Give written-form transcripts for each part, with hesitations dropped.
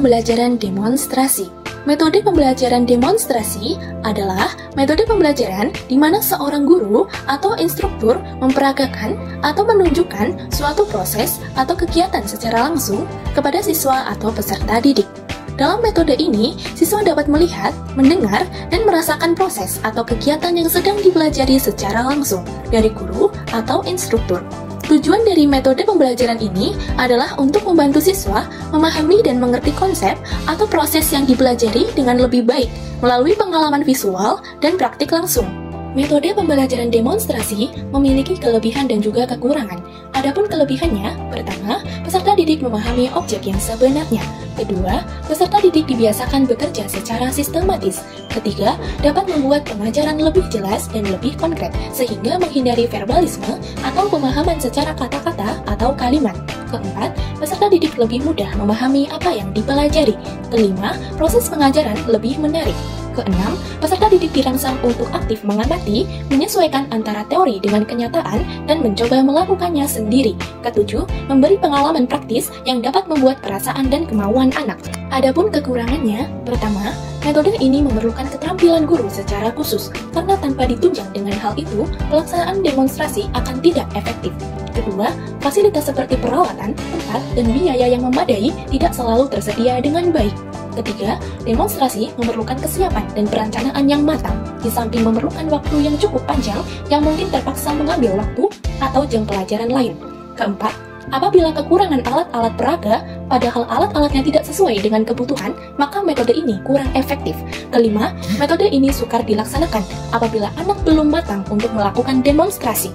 pembelajaran demonstrasi. Metode pembelajaran demonstrasi adalah metode pembelajaran di mana seorang guru atau instruktur memperagakan atau menunjukkan suatu proses atau kegiatan secara langsung kepada siswa atau peserta didik. Dalam metode ini, siswa dapat melihat, mendengar, dan merasakan proses atau kegiatan yang sedang dipelajari secara langsung dari guru atau instruktur. Tujuan dari metode pembelajaran ini adalah untuk membantu siswa memahami dan mengerti konsep atau proses yang dipelajari dengan lebih baik melalui pengalaman visual dan praktik langsung. Metode pembelajaran demonstrasi memiliki kelebihan dan juga kekurangan. Adapun kelebihannya, pertama, peserta didik memahami objek yang sebenarnya. Kedua, peserta didik dibiasakan bekerja secara sistematis. Ketiga, dapat membuat pengajaran lebih jelas dan lebih konkret, sehingga menghindari verbalisme atau pemahaman secara kata-kata atau kalimat. Keempat, peserta didik lebih mudah memahami apa yang dipelajari. Kelima, proses pengajaran lebih menarik. Keenam, peserta didik dirangsang untuk aktif mengamati, menyesuaikan antara teori dengan kenyataan, dan mencoba melakukannya sendiri. Ketujuh, memberi pengalaman praktis yang dapat membuat perasaan dan kemauan anak. Adapun kekurangannya, pertama, metode ini memerlukan keterampilan guru secara khusus, karena tanpa ditunjang dengan hal itu, pelaksanaan demonstrasi akan tidak efektif. Kedua, fasilitas seperti peralatan, tempat, dan biaya yang memadai tidak selalu tersedia dengan baik. Ketiga, demonstrasi memerlukan kesiapan dan perencanaan yang matang, di samping memerlukan waktu yang cukup panjang yang mungkin terpaksa mengambil waktu atau jam pelajaran lain. Keempat, apabila kekurangan alat-alat peraga, padahal alat-alatnya tidak sesuai dengan kebutuhan, maka metode ini kurang efektif. Kelima, metode ini sukar dilaksanakan apabila anak belum matang untuk melakukan demonstrasi.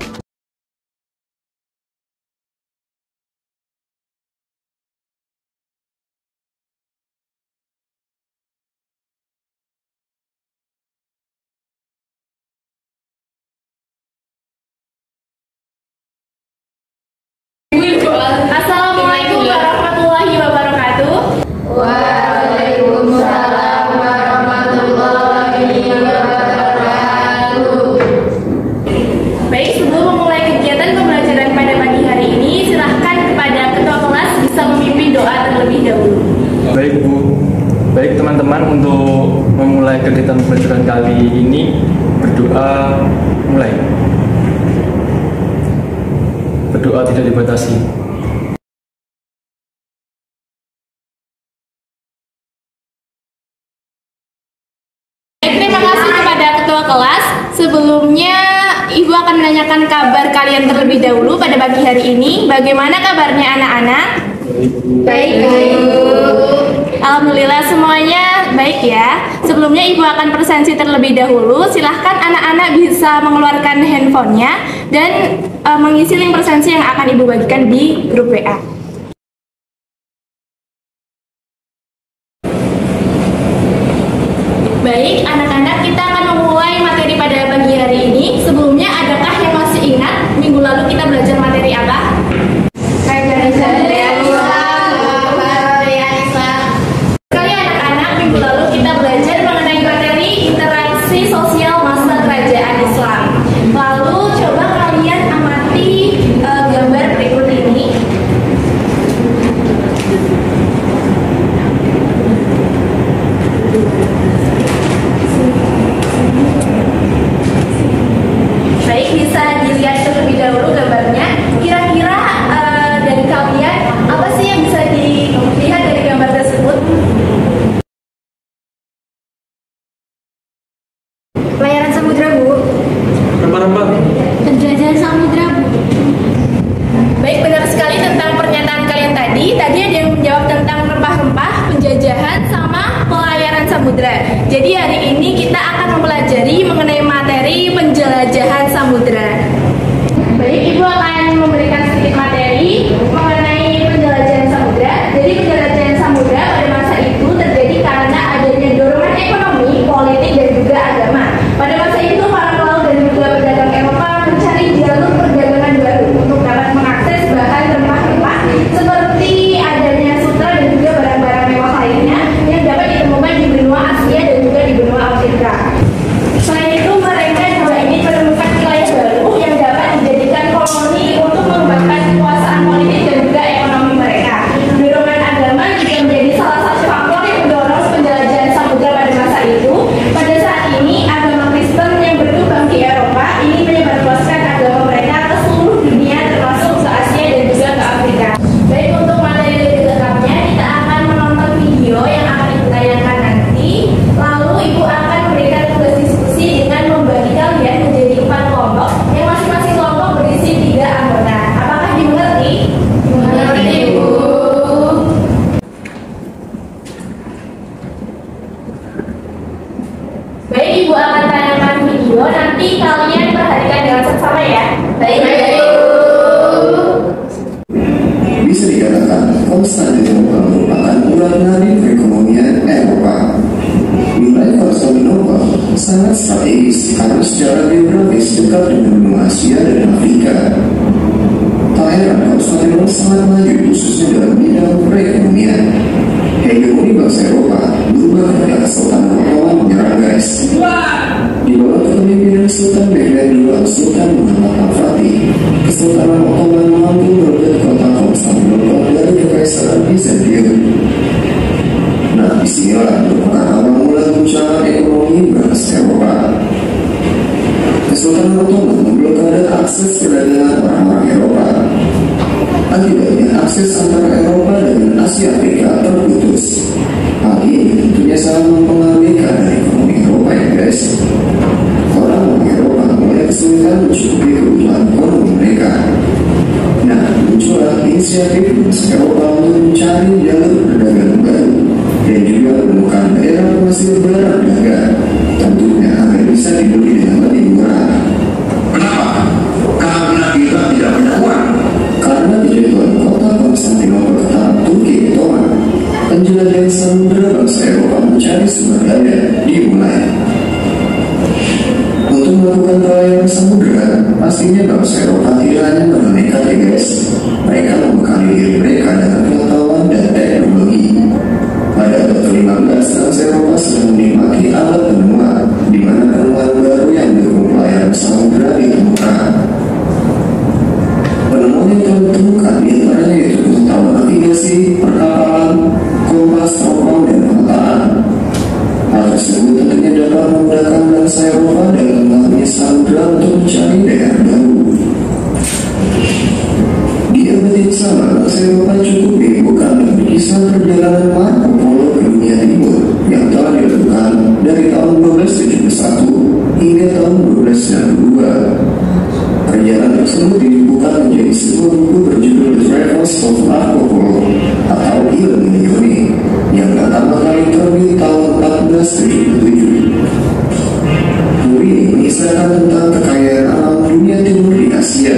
Assalamualaikum warahmatullahi wabarakatuh. Waalaikumsalam warahmatullahi wabarakatuh. Baik, sebelum memulai kegiatan pembelajaran pada pagi hari ini, silahkan kepada ketua kelas bisa memimpin doa terlebih dahulu. Baik Bu, baik teman-teman, untuk memulai kegiatan pembelajaran kali ini berdoa mulai. Berdoa tidak dibatasi. Terima kasih kepada ketua kelas. Sebelumnya, Ibu akan menanyakan kabar kalian terlebih dahulu pada pagi hari ini. Bagaimana kabarnya anak-anak? Baik, Bu. Alhamdulillah semuanya baik ya. Sebelumnya Ibu akan presensi terlebih dahulu. Silahkan anak-anak bisa mengeluarkan handphonenya dan mengisi link presensi yang akan Ibu bagikan di grup WA. Baik, anak-anak, kita akan memulai materi pada pagi hari ini. Sebelumnya, adakah yang masih ingat minggu lalu kita belajar materi apa? Sekali anak-anak, minggu lalu kita belajar mengenai materi interaksi sosial masa kerajaan Islam. Lalu coba kalian amati gambar berikut ini. Baik, bisa dilihat terlebih dahulu gambarnya. Kira-kira dari kalian apa sih yang bisa dilihat dari gambar tersebut? Pelayaran samudra, Bu. Rempah-rempah. Penjajahan samudra, Bu. Baik, benar sekali tentang pernyataan kalian tadi. Tadi ada yang menjawab tentang rempah-rempah, penjajahan, sama pelayaran samudra. Jadi hari ini kita akan mempelajari mengenai materi penjelajahan samudra. Baik, Ibu akan memberikan sedikit materi mengenai penjelajahan samudra. Jadi penjelajahan samudra pada masa itu terjadi karena adanya dorongan ekonomi, politik, dan juga agama. Pada masa itu para pelaut dan juga pedagang Eropa mencari jalur perdagangan baru untuk dapat mengakses bahan rempah-rempah seperti adanya sutra dan juga barang-barang mewah lainnya yang dapat ditemukan di benua Asia dan juga di benua Afrika. Selain itu, mereka juga ingin menemukan wilayah baru video, nanti kalian perhatikan dengan seksama ya. Baik. Bisa dikatakan Konstantinopel merupakan urat nadi perekonomian Eropa. Wilayah Konstantinopel sangat strategis karena secara geografis dekat dengan benua Asia dan Afrika. Tak heran Konstantinopel sangat maju khususnya dalam bidang perekonomian. Hegemoni bangsa Eropa berubah ketika Kesultanan Ottoman menyerang guys. Di bawah kepemimpinan Sultan Mehmed II, Sultan Muhammad Al-Fatih, Kesultanan Ottoman mampu merebut kota Konstantinopel dari Kekaisaran Bizantium. Nah, disinilah merupakan awal mula guncangan ekonomi bangsa Eropa. Kesultanan Ottoman memblokade akses perdagangan orang-orang Eropa. Akibatnya, akses antara Eropa dengan Asia Afrika terputus. Hal ini tentunya sangat mempengaruhi keadaan ekonomi Eropa ya guys. Orang Eropa mulai kesulitan mencukupi kebutuhan ekonomi mereka. Nah, muncullah inisiatif bangsa Eropa untuk mencari jalur perdagangan baru dan juga menemukan daerah penghasil barang dagang, tentunya agar bisa dibeli dengan lebih murah. Kenapa? Karena kita tidak punya uang. Karena dijadikan kota Konstantinopel ke tangan Turki Ottoman, penjelajahan samudera bangsa Eropa mencari sumber daya dimulai. Untuk melakukan pelayaran samudera, pastinya bangsa Eropa tidak hanya bernekat ya guys. Mereka membekali diri mereka dengan pengetahuan dan teknologi. Pada abad ke-15, bangsa Eropa sedang menikmati alat benua, di mana penemuan baru yang mendukung pelayaran samudera ditemukan. Penemuan yang telah ditemukan diantaranya yaitu pengetahuan navigasi, perkapalan, kompas, teropong, dan pemetaan. Hal tersebut tentunya dapat memudahkan bangsa Eropa dalam melalui samudera untuk mencari daerah baru. Di abad yang sama, bangsa Eropa cukup dihebohkan dengan kisah perjalanan Marco Polo ke dunia timur yang telah dilakukan dari tahun 1271 hingga tahun 1292. Perjalanan tersebut dibuka menjadi sebuah buku berjudul The Travels of Marco Polo atau Il Milione yang pertama kali terbit tahun 1477. Buku ini mengisahkan tentang kekayaan alam dunia timur di Asia.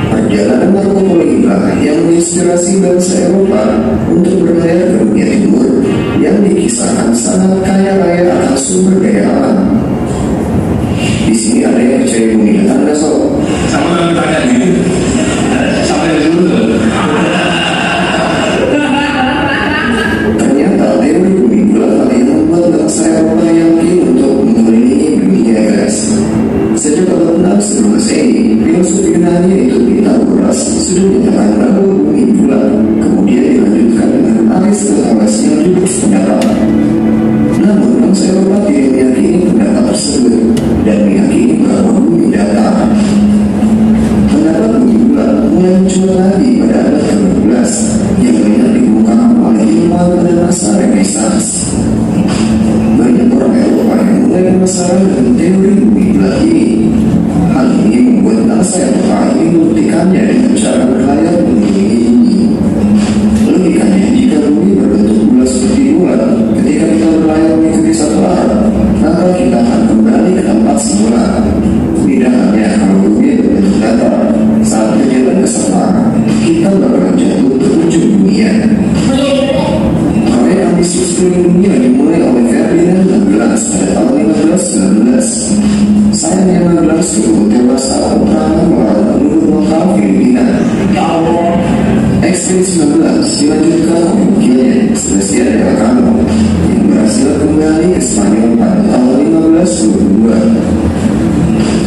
Perjalanan Marco Polo inilah yang menginspirasi bangsa Eropa untuk berlayar ke dunia timur yang dikisahkan sangat kaya raya akan sumber daya alam. Di sini ada yang percaya bumi dan Anda sob. Sama yang tanya gitu. Sampai dulu. Ternyata teori bumi bulat yang membuat bangsa Eropa yakin untuk mengelilingi dunia guys. Sejak abad 6 sebelum Masehi, filosof Yunani yaitu Pythagoras sudah menyatakan bahwa bumi bulat. Kemudian dilanjutkan dengan Aristoteles yang juga sependapat. Namun bangsa Eropa tidak meyakini pendapat tersebut dan meyakini bahwa bumi datar. Pendapat bumi bulat mulai muncul lagi pada abad ke-12 yang banyak dikemukakan oleh ilmuwan pada masa Renaissance. Banyak orang Eropa yang mulai penasaran dengan teori bumi bulat ini. Hal ini membuat bangsa Eropa ingin membuktikannya dengan cara berlayar mengelilingi bumi. Logikanya, jika bumi berbentuk bulat seperti bulan, ketika kita berlayar mengikuti satu arah, maka kita akan kembali ke tempat semula. Tidak hanya kalau bumi berbentuk datar, saat berjalan ke sana, kita bakal jatuh ke ujung dunia. Proyek ambisius keliling dunia dimulai oleh Ferdinand Magellan pada tahun 1519. Sayangnya Magellan sudah tewas saat peperangan melawan penduduk lokal Filipina. Ekspedisi 19 dilanjutkan oleh wakilnya Sebastian Elcano yang berhasil kembali ke Spanyol pada tahun 1522.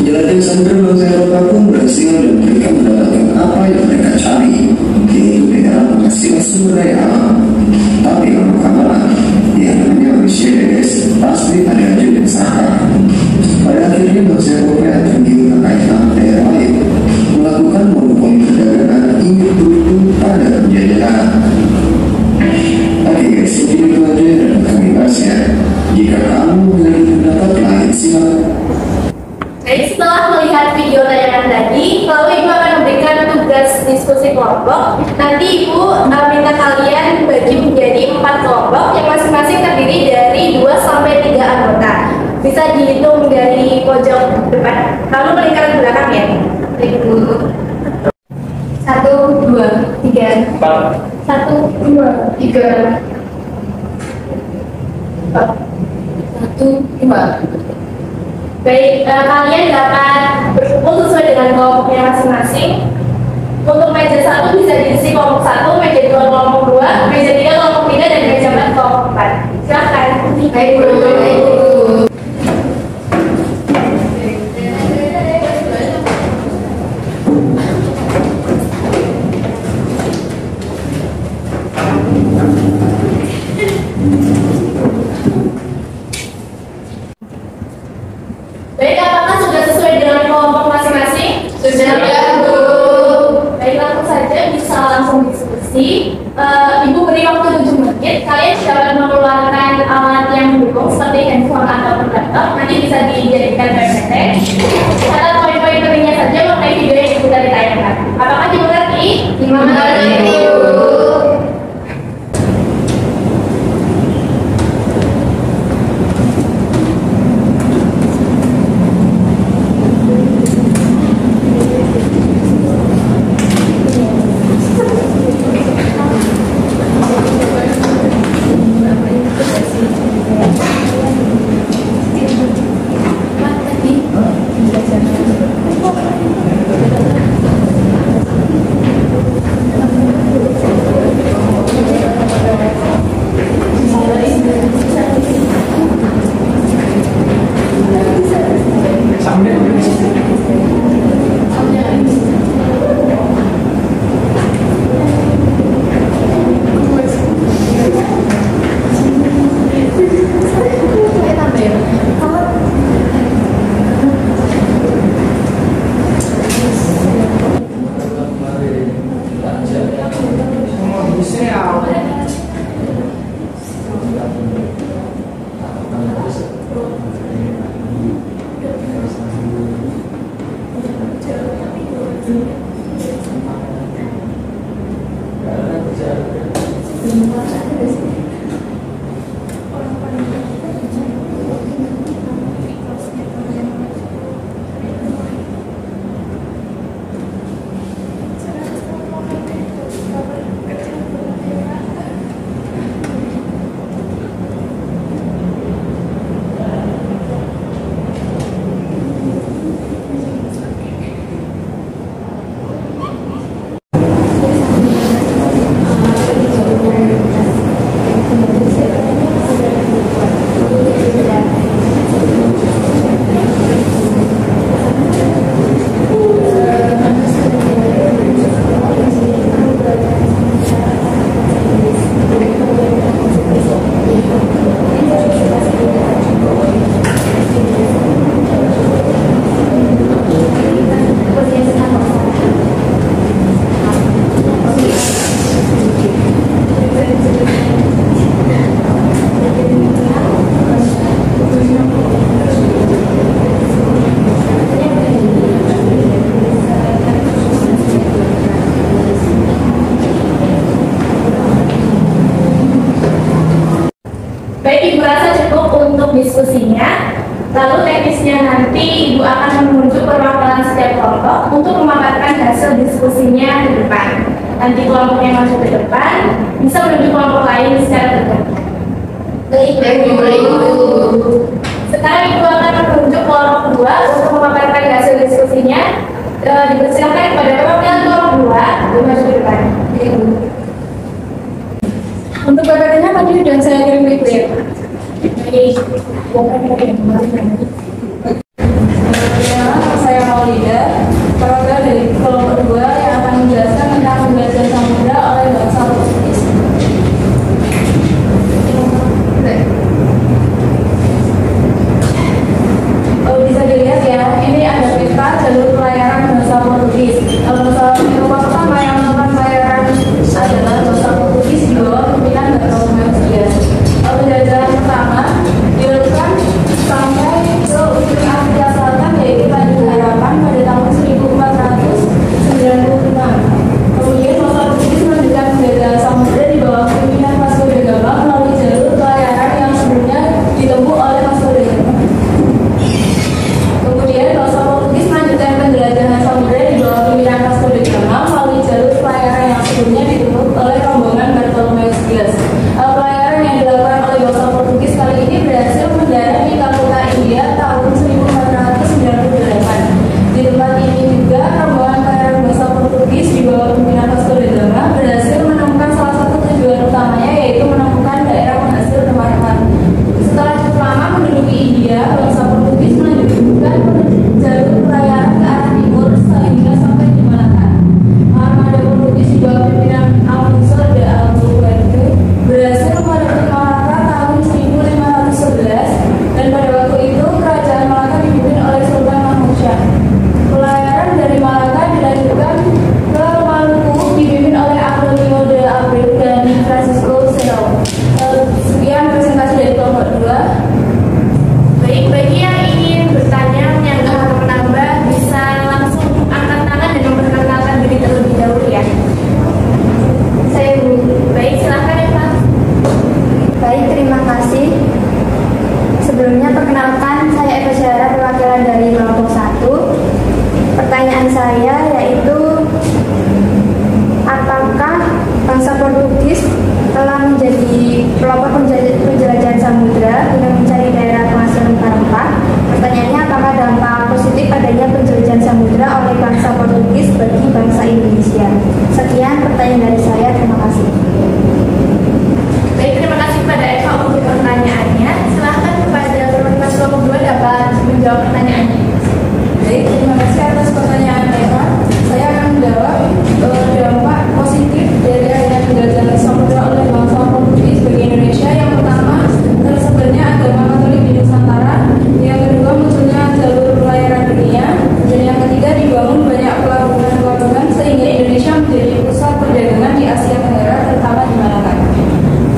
Jelajah samudera bangsa Eropa pun berhasil dan mereka mendapatkan apa yang mereka cari, yaitu daerah penghasil sumber daya alam. Tapi kalau kamaran, yang namanya manusia guys, pasti ada aja dan salah. Pada akhirnya bangsa Eropa yang tergiur terkait daerah lain melakukan monopoli perdagangan hingga berujung pada penjajahan. Oke guys, jadi itu aja dan kami bahas ya. Jika kamu memiliki pendapat lain, silakan. Baik, setelah melihat video tayangan tadi, lalu Ibu akan memberikan tugas diskusi kelompok. Nanti Ibu minta kalian bagi menjadi 4 kelompok yang masing-masing terdiri dari 2 sampai 3 anggota. Bisa dihitung dari pojok lalu melingkar ke belakang ya. 1, 2, 3, 4, 1, 2, 3, 4, 1, 2. Baik, kalian dapat berkumpul sesuai dengan kelompoknya masing-masing. Untuk meja 1 bisa diisi kelompok 1, meja 2 kelompok 2, meja 3 kelompok 3, dan meja 4 kelompok 4. Silahkan. Baik, Bu. Baik, apakah sudah sesuai dengan kelompok masing-masing? Sudah, Bu. Baik, langsung saja bisa langsung diskusi. Ibu beri waktu 7 menit. Kalian dapat mengeluarkan alat yang mendukung seperti handphone atau laptop. Nanti bisa dijadikan PPT. Catat poin-poin pentingnya saja mengenai video yang ibu tadi tayangkan. Apakah dimengerti? Dimengerti, Bu. Baik, Ibu rasa cukup untuk diskusinya. Lalu teknisnya nanti Ibu akan menunjuk perwakilan setiap kelompok untuk memaparkan hasil diskusinya di depan. Nanti kelompok yang masuk ke depan bisa menunjuk kelompok lain secara tergantung. Baik, Bu. Sekarang Ibu akan menunjuk kelompok 2 untuk memaparkan hasil diskusinya. Dipersilakan kepada perwakilan kelompok 2 untuk masuk ke depan. Untuk PPT-nya tadi sudah saya kirim ke Ibu ya. Saya Maulida, perwakilan dari kelompok 2 yang akan menjelaskan tentang pembelajaran samudra oleh bahasa Portugis. Bisa dilihat ya, ini ada peta jalur pelayaran bahasa Portugis. Bahasa pertama yang melakukan pelayaran adalah bahasa Portugis di bawah pimpinan Bapak Muhammad. Pembelajaran pertama dilakukan sampai ke memasuki India, bangsa Portugis melanjutkan jalur pelayaran ke arah timur sehingga sampai di Malaka. Armada Portugis di bawah pimpinan Alfonso de Albuquerque berhasil merebut Malaka tahun 1511 dan pada waktu itu kerajaan Malaka dipimpin oleh Sultan Mahmud Shah. Pelayaran dari Malaka dilanjutkan ke Maluku dipimpin oleh Antonio de Abreu dan Francisco Serrano. Sekian presentasi dari kelompok 2. Baik, bagi yang ingin bertanya, menyanggah atau menambah, bisa langsung angkat tangan dan memperkenalkan diri terlebih dahulu ya. Saya Bu. Baik, silakan Eva. Baik, terima kasih. Sebelumnya perkenalkan, saya Eva Syara, perwakilan dari kelompok 1. Pertanyaan saya yaitu, apakah bangsa Portugis telah menjadi pelopor penjelajahan samudra dengan mencari daerah penghasil rempah-rempah? Pertanyaannya, apakah dampak positif adanya penjelajahan samudra oleh bangsa Portugis bagi bangsa Indonesia? Sekian pertanyaan dari saya, terima kasih. Baik, terima kasih kepada Eva untuk pertanyaannya. Silahkan kepada perwakilan kelompok 2 dapat menjawab pertanyaannya. Baik, terima kasih atas pertanyaan Eva. Saya akan menjawab dampak positif dari adanya penjelajahan samudra oleh bangsa Portugis bagi Indonesia. Yang pertama, tersebarnya agama Katolik di Nusantara. Yang kedua, munculnya jalur pelayaran dunia. Dan yang ketiga, dibangun banyak pelabuhan-pelabuhan sehingga Indonesia menjadi pusat perdagangan di Asia Tenggara, terutama di Malaka.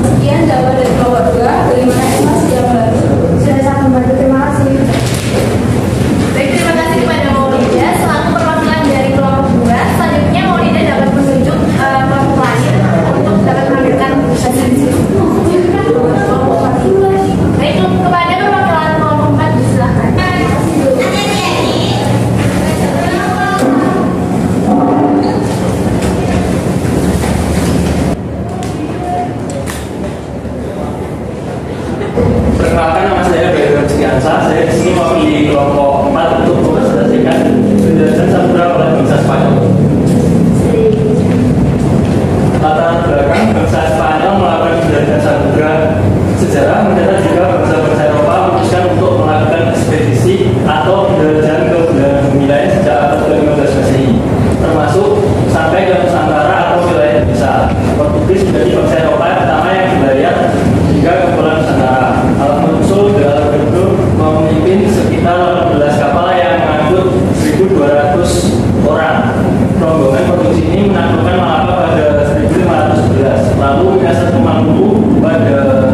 Sekian jawaban dari kelompok 2. Bagaimana Eva sudah membantu? Sudah sangat membantu, terima kasih. Baik, terima kasih kepada Maulida selaku perwakilan dari kelompok 2. Selanjutnya Maulida dapat menunjuk kelompok lain untuk dapat mengambilkan hasil diskusi. Baik, kepada perwakilan kelompok 4 silakan. Perkenalkan, nama saya Bayu Sekiansa. Saya di sini mewakili kelompok 4 untuk mempresentasikan penjelasan samudra oleh bangsa Spanyol. Latar belakang bangsa Spanyol melakukan penjelajahan samudra sejarah mencatat juga bangsa-bangsa Eropa memutuskan untuk melakukan ekspedisi atau penjelajahan ke belahan bumi lain sejak abad ke-15 Masehi, termasuk sampai ke Nusantara atau wilayah Indonesia. Portugis menjadi bangsa Eropa pertama yang berlayar hingga ke Pulau Nusantara. Alfonso de Albuquerque memimpin sekitar 18 kapal yang mengangkut 1.200 orang. Rombongan Portugis ini menaklukkan Malaka pada 1511, lalu menyasar ke Maluku pada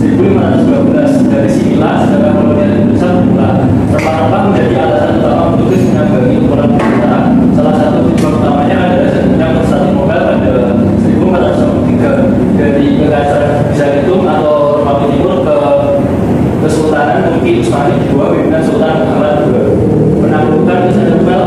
1512. Dari sinilah sedangkan kolonial Indonesia bermula. Rempah-rempah menjadi alasan utama Portugis menambangi Pulau Nusantara. Salah satu tujuan utamanya adalah jatuhnya Konstantinopel pada 1493 dari Kekaisaran Bizantium atau Romawi Timur ke Kesultanan Turki Utsmani di bawah pimpinan Sultan Muhammad II. Penaklukan Konstantinopel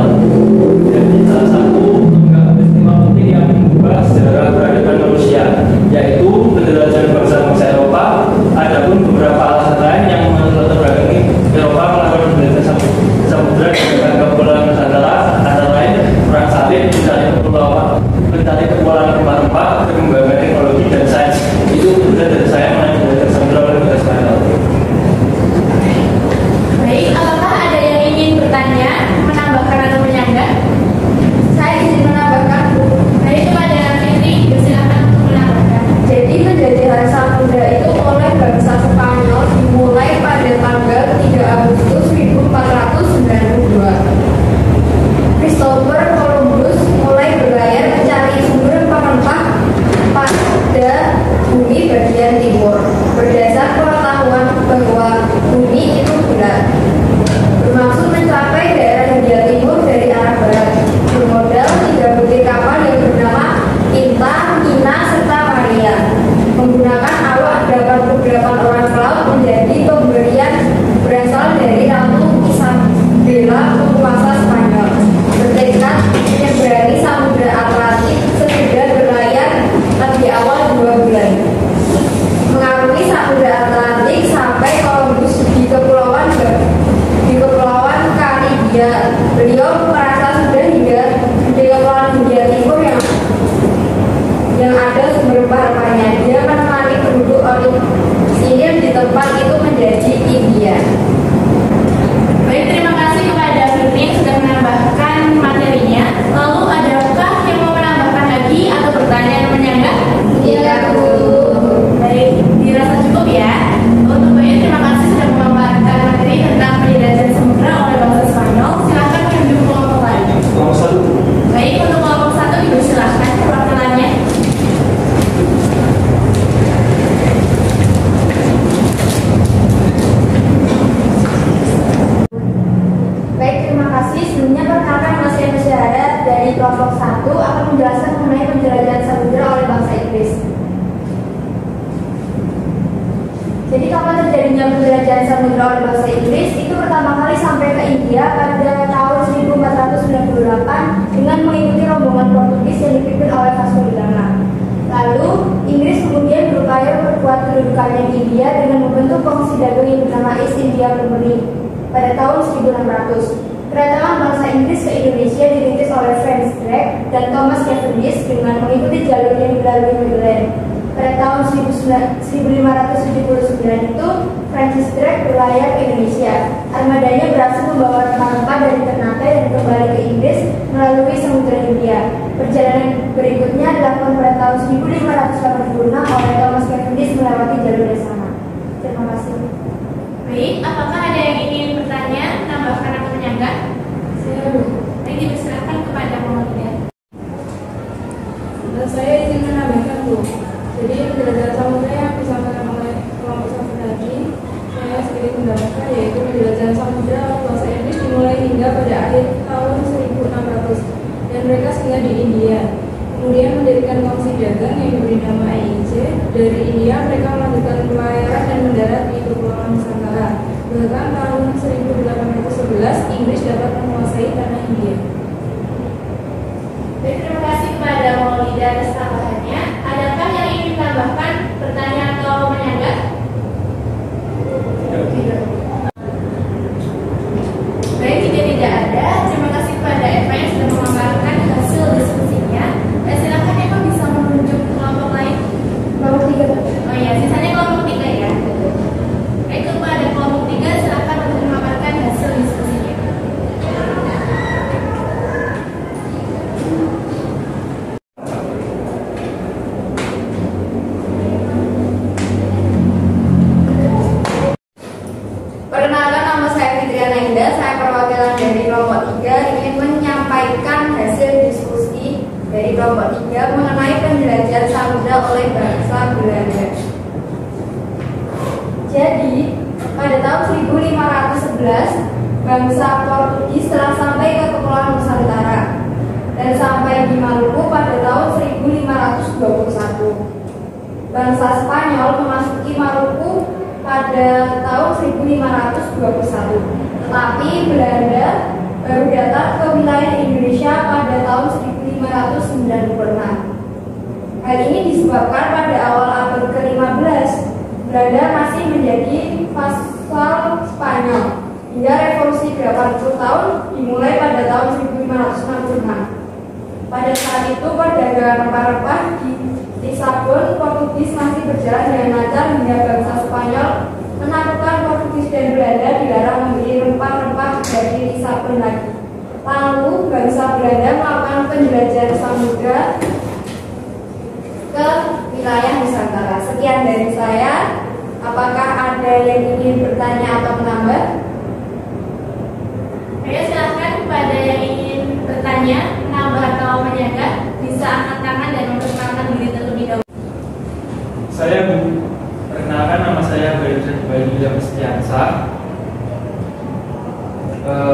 menjadi salah satu tonggak peristiwa penting yang mengubah sejarah peradaban manusia, yaitu penjelajahan bangsa-bangsa Eropa. Adapun beberapa alasan lain yang melatar belakangi Eropa melakukan penjelajahan samudra dengan kepulauan Nusantara, antara lain perang salib, mencari kepulauan rempah-rempah, perkembangan teknologi dan sains. Itu benar dari saya mengenai penjelajahan samudra oleh bangsa Spanyol. Baik, apakah ada yang ingin bertanya, menambahkan atau menyampaikan? kasih. Sebelumnya perkenalkan Mas Yana Syahada dari kelompok 1 akan menjelaskan mengenai penjelajahan samudera oleh bangsa Inggris. Jadi kapan terjadinya penjelajahan samudera oleh bangsa Inggris? Itu pertama kali sampai ke India pada tahun 1498 dengan mengikuti rombongan Portugis yang dipimpin oleh Vasco da Gama. Lalu, Inggris kemudian berupaya memperkuat kedudukannya di India dengan membentuk kongsi dagang yang bernama East India Company pada tahun 1600. Kedatangan bangsa Inggris ke Indonesia dirintis oleh Francis Drake dan Thomas Cavendish dengan mengikuti jalur yang melalui Magellan. Pada tahun 1579 itu, Francis Drake berlayar ke Indonesia. Armadanya berhasil membawa rempah-rempah dari Ternate dan kembali ke Inggris melalui Samudra Hindia. Perjalanan berikutnya dilakukan pada tahun 1586 oleh Thomas Cavendish melewati jalur yang sama. Terima kasih. Baik, apakah ada yang ingin bertanya, menambahkan atau menyanggah? Baik, dipersilakan kepada Muhammadiyah. Dan saya ingin menambahkan Bu. Jadi penjelajahan samudera yang disampaikan oleh kelompok 1 tadi, saya sedikit menambahkan, yaitu penjelajahan samudera oleh bangsa Inggris dimulai hingga pada akhir tahun 1600 dan mereka singgah di India. Kemudian mendirikan kongsi dagang yang diberi nama EIC. Dari India mereka melanjutkan pelayaran dan mendarat di Kepulauan Nusantara. Bahkan tahun 1811 Inggris dapat menguasai tanah India. Baik, terima kasih kepada Maulida atas tambahannya. Adakah yang ingin menambahkan, bertanya atau menyanggah? Baik, jika tidak ada, terima kasih kepada Eva yang sudah memaparkan hasil diskusinya. Silakan Eva bisa menunjuk kelompok lain. Kelompok 3. Oh iya, sisanya kelompok 3 ya. Baik, kepada kelompok 3 silakan untuk memaparkan hasil diskusinya. Perkenalkan, nama saya Fitriana Indah, saya perwakilan dari kelompok 3 ingin menyampaikan hasil diskusi dari kelompok 3 mengenai penjelajahan samudera oleh bangsa Belanda. Jadi, pada tahun 1511, bangsa Portugis telah sampai ke Kepulauan Nusantara dan sampai di Maluku pada tahun 1521. Bangsa Spanyol memasuki Maluku pada tahun 1521, tetapi Belanda baru datang ke wilayah Indonesia pada tahun 1596. Hal ini disebabkan pada awal abad ke-15 Belanda masih menjadi vassal Spanyol hingga revolusi 80 tahun dimulai pada tahun 1566. Pada saat itu perdagangan rempah-rempah di Lisabon, Portugis masih berjalan dengan lancar hingga bangsa Spanyol menaklukkan Portugis dan Belanda dilarang membeli rempah-rempah dari Lisabon lagi. Lalu bangsa Belanda melakukan penjelajahan samudera ke wilayah Nusantara. Sekian dari saya. Apakah ada yang ingin bertanya atau menambah? Ayo silakan kepada yang ingin bertanya, menambah atau menyanggah, bisa angkat tangan dan memperkenalkan diri terlebih dahulu. Saya perkenalkan, nama saya Bayu Setiansah.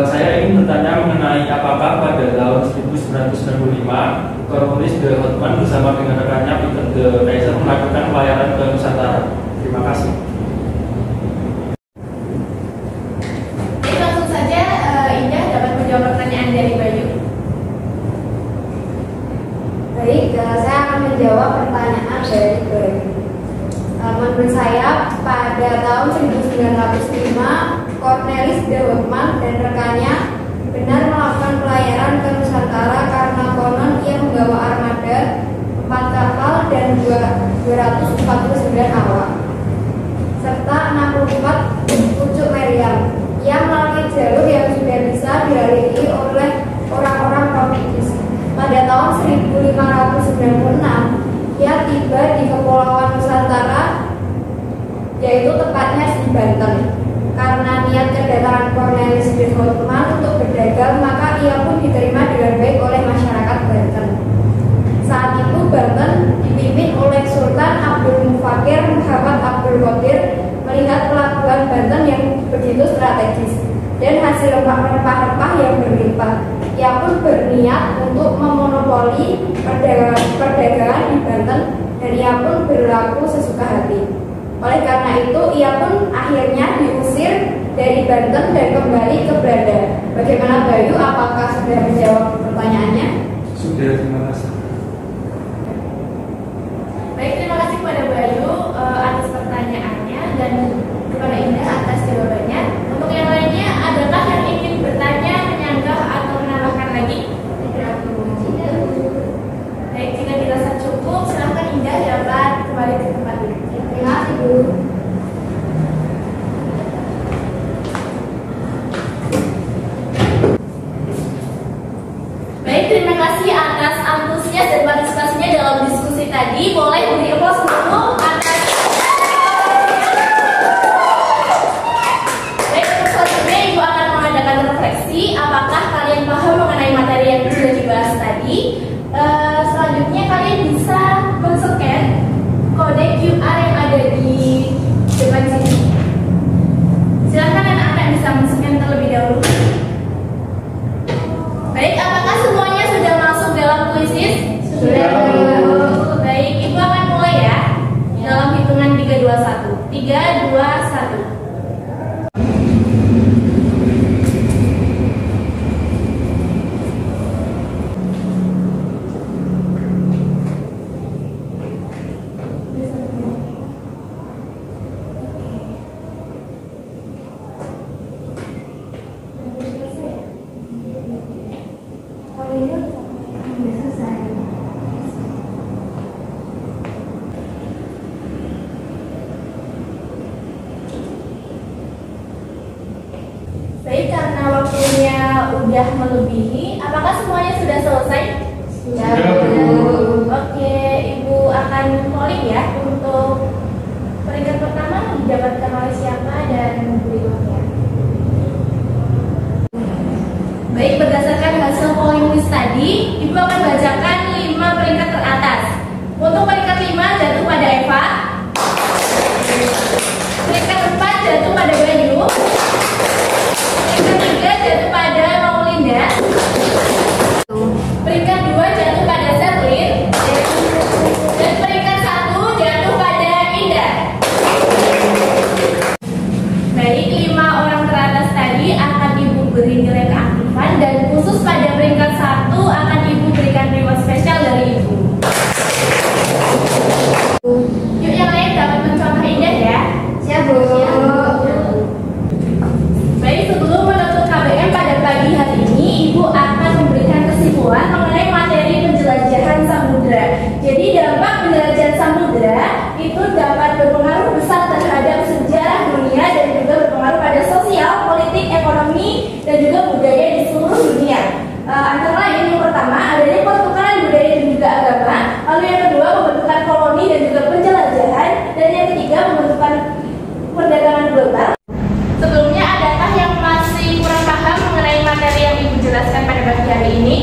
Saya ingin bertanya mengenai apakah pada tahun 1995 Cornwallis de Houtman bersama dengan rekannya Peter de Keyser melakukan pelayaran ke Nusantara. Terima kasih. Jadi langsung saja Indah dapat menjawab pertanyaan dari Bayu. Baik, saya akan menjawab pertanyaan dari Bayu. Menurut saya, pada tahun 1905 Cornwallis de Houtman dan rekannya benar melakukan pelayaran ke Nusantara karena konon ia membawa armada 4 kapal dan 249 awak serta 64 pucuk meriam. Ia melalui jalur yang sudah bisa dilalui oleh orang-orang Portugis. Pada tahun 1596 ia tiba di Kepulauan Nusantara, yaitu tepatnya di Banten. Karena niat kedatangan Cornwallis de Houtman untuk berdagang, maka ia pun diterima dengan baik oleh masyarakat Banten. Saat itu Banten dipimpin oleh Sultan Abdul Mufakir Muhammad Abdul Qadir melihat pelabuhan Banten yang begitu strategis dan hasil rempah-rempah yang berlimpah. Ia pun berniat untuk memonopoli perdagangan di Banten dan ia pun berlaku sesuka hati. Oleh karena itu, ia pun akhirnya diusir dari Banten dan kembali ke Belanda. Bagaimana Bayu? Apakah sudah menjawab pertanyaannya? Sudah, terima kasih. Baik, terima kasih kepada Bayu atas pertanyaannya dan kepada Indah atas jawabannya. Untuk yang lainnya, adakah yang ingin bertanya, menyanggah, atau menambahkan lagi? Baik, jika dirasa cukup, silahkan Indah dapat kembali ke tempat duduknya. Terima kasih, Bu. Baik, terima kasih atas antusias dan partisipasinya dalam diskusi tadi. Boleh beri applause dulu atas. Baik, untuk selanjutnya Ibu akan mengadakan refleksi. Apakah kalian paham mengenai materi yang sudah dibahas tadi? Selanjutnya kalian bisa men-scan kode QR yang ada di depan sini. Silakan anak-anak bisa men-scan terlebih dahulu. Baik, apakah semuanya sudah masuk dalam kuisis? Sudah. Baik, Ibu akan mulai ya. Dalam hitungan 3, 2, 1. 3, 2, 1. Baik, karena waktunya udah melebihi, apakah semuanya sudah selesai? Sudah. Oke, Ibu akan polling ya untuk peringkat pertama didapatkan oleh siapa dan berikutnya. Baik, berdasarkan hasil polling list tadi, Ibu akan bacakan 5 peringkat teratas. Untuk peringkat 5 jatuh pada Eva. Peringkat 4 jatuh pada Bayu. Peringkat 3 jatuh pada Maulinda. Peringkat 2 jatuh pada Serlin. Dan peringkat 1 jatuh pada Indah. Baik, 5 orang teratas tadi akan Ibu beri nilai keaktifan dan khusus pada peringkat 1 akan Ibu berikan reward spesial dari Ibu. Yuk, yang lain dapat mencontoh Indah ya. Siap, Bu. Baik, sebelum menutup KBM pada pagi hari ini, Ibu akan memberikan kesimpulan mengenai materi penjelajahan samudera. Jadi dampak penjelajahan samudera itu dapat berpengaruh besar terhadap sejarah dunia dan juga berpengaruh pada sosial, politik, ekonomi, dan juga budaya di seluruh dunia. Antara lain yang pertama adanya pertukaran budaya dan juga agama, lalu yang kedua pembentukan koloni dan juga penjelajahan, dan yang ketiga pembentukan perdagangan global. Sebelumnya, adakah yang masih kurang paham mengenai materi yang Ibu jelaskan pada pagi hari ini?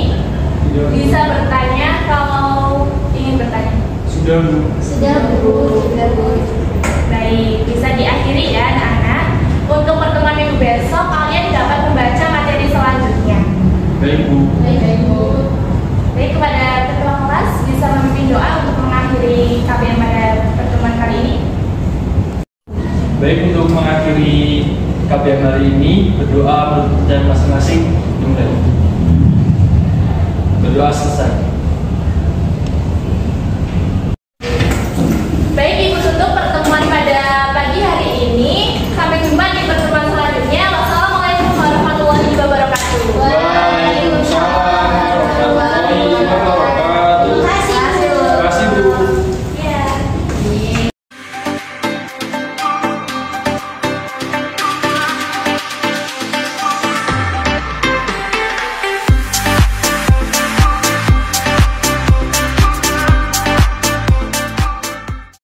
Bisa bertanya kalau ingin bertanya. Sudah, Bu. Sudah, Bu. Sudah, Bu. Baik, bisa diakhiri ya anak-anak. Untuk pertemuan minggu besok, kalian dapat membaca materi selanjutnya. Baik, Bu. Baik, Bu. Baik, kepada ketua kelas bisa memimpin doa untuk mengakhiri KBM pada pertemuan kali ini. Baik, untuk mengakhiri KBM hari ini, berdoa dan masing-masing dimulai. Berdoa selesai.